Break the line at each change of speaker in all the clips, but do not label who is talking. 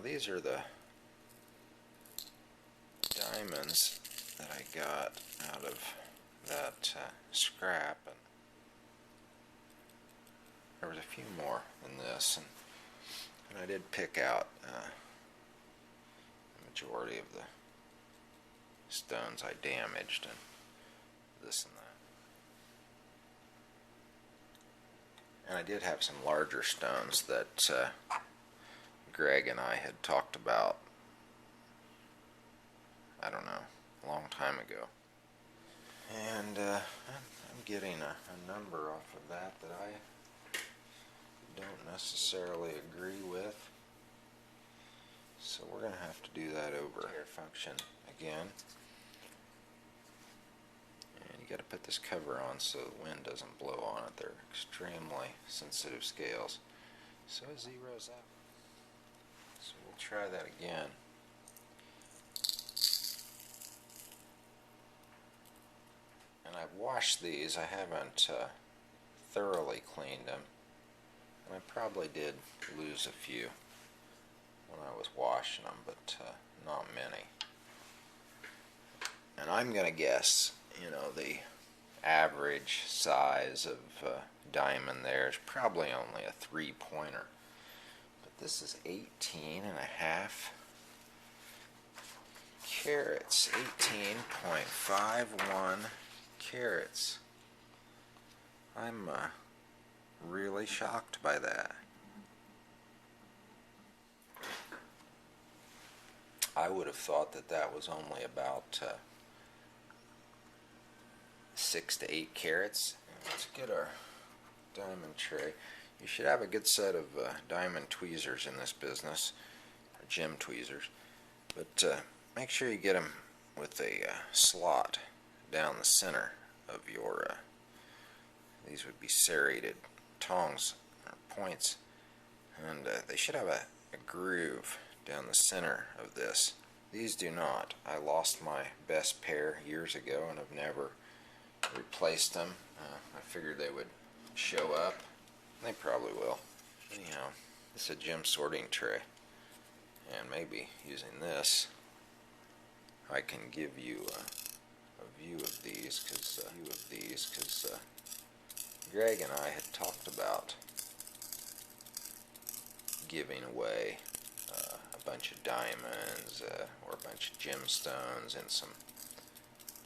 these are the diamonds that I got out of that scrap, and there was a few more than this, and I did pick out the majority of the stones I damaged and this and that. And I did have some larger stones that Greg and I had talked about, I don't know, a long time ago. And I'm getting a number off of that I don't necessarily agree with. So we're going to have to do that over air function again. And you got to put this cover on so the wind doesn't blow on it. They're extremely sensitive scales. So it zeroes out. So we'll try that again. And I've washed these. I haven't thoroughly cleaned them. And I probably did lose a few when I was washing them, but not many. And I'm going to guess, the average size of diamond there is probably only a 3-pointer. But this is 18.5 carats, 18.51 carats. I'm really shocked by that. I would have thought that was only about 6 to 8 carats. Let's get our diamond tray. You should have a good set of diamond tweezers in this business, or gem tweezers, but make sure you get them with a slot down the center of your, these would be serrated tongs or points, and they should have a groove down the center of this. These do not. I lost my best pair years ago and have never replaced them. I figured they would show up. They probably will. Anyhow, this is a gem sorting tray, and maybe using this I can give you a view of these, because Greg and I had talked about giving away a bunch of diamonds or a bunch of gemstones in some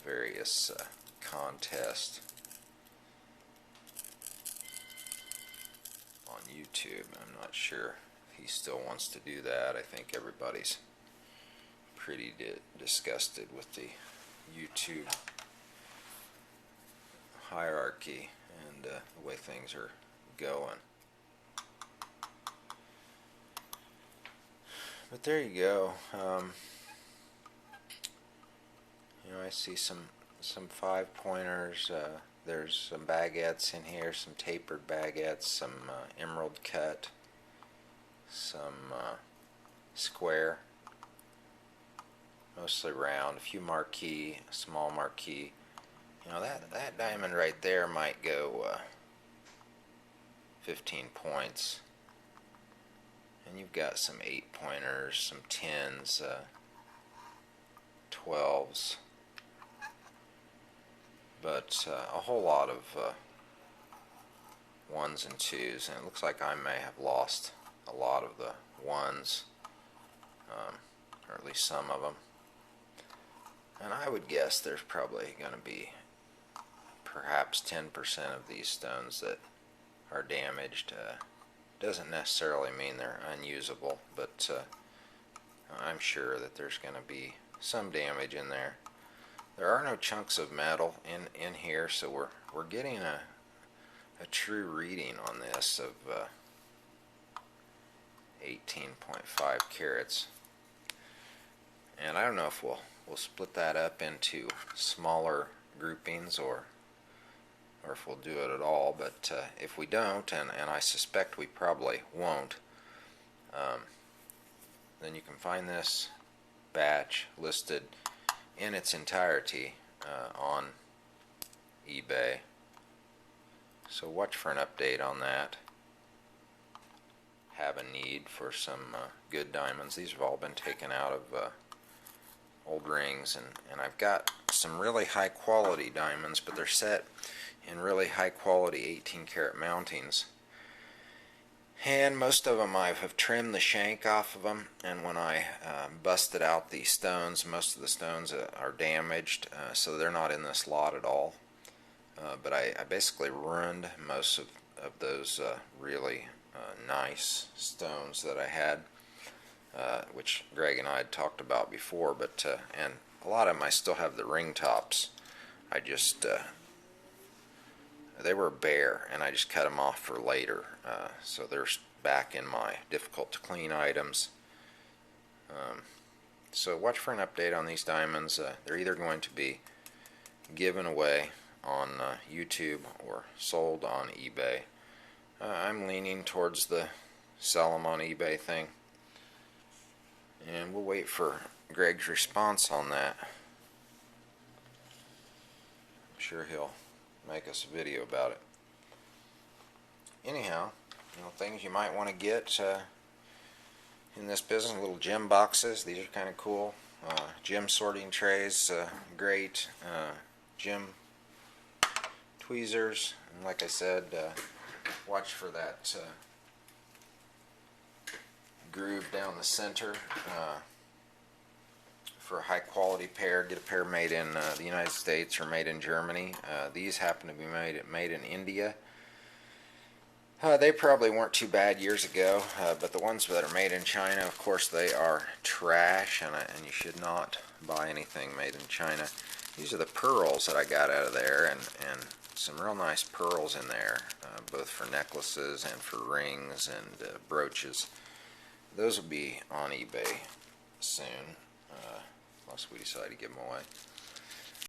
various contests on YouTube. I'm not sure if he still wants to do that. I think everybody's pretty disgusted with the YouTube hierarchy and the way things are going. But there you go. I see some 5-pointers. There's some baguettes in here, some tapered baguettes, some emerald cut, some square, mostly round, a few marquee, a small marquee. That diamond right there might go 15 points. And you've got some 8-pointers, some 10s, 12s, but a whole lot of 1s and 2s, and it looks like I may have lost a lot of the 1s, or at least some of them. And I would guess there's probably going to be perhaps 10% of these stones that are damaged. Doesn't necessarily mean they're unusable, but I'm sure that there's going to be some damage in there. There are no chunks of metal in here, so we're getting a true reading on this of 18.5 carats. And I don't know if we'll split that up into smaller groupings or if we'll do it at all, but if we don't, and I suspect we probably won't, then you can find this batch listed in its entirety on eBay. So watch for an update on that. have a need for some good diamonds. These have all been taken out of old rings, and I've got some really high quality diamonds, but they're set in really high quality 18 karat mountings. And most of them I have trimmed the shank off of them, and when I busted out the stones, most of the stones are damaged, so they're not in this lot at all. But I basically ruined most of those really nice stones that I had, which Greg and I had talked about before. But and a lot of them I still have the ring tops. I just they were bare, and I just cut them off for later, so they're back in my difficult to clean items. So watch for an update on these diamonds. They're either going to be given away on YouTube or sold on eBay. I'm leaning towards the sell them on eBay thing, and we'll wait for Greg's response on that. I'm sure he'll make us a video about it. Anyhow, things you might want to get in this business, little gem boxes. These are kind of cool. Gem sorting trays, great. Gem tweezers, and like I said, watch for that groove down the center. For a high quality pair, get a pair made in the United States or made in Germany. These happen to be made in India. They probably weren't too bad years ago, but the ones that are made in China, of course, they are trash, and you should not buy anything made in China. These are the pearls that I got out of there, and some real nice pearls in there, both for necklaces and for rings and brooches. Those will be on eBay soon, unless we decide to give them away.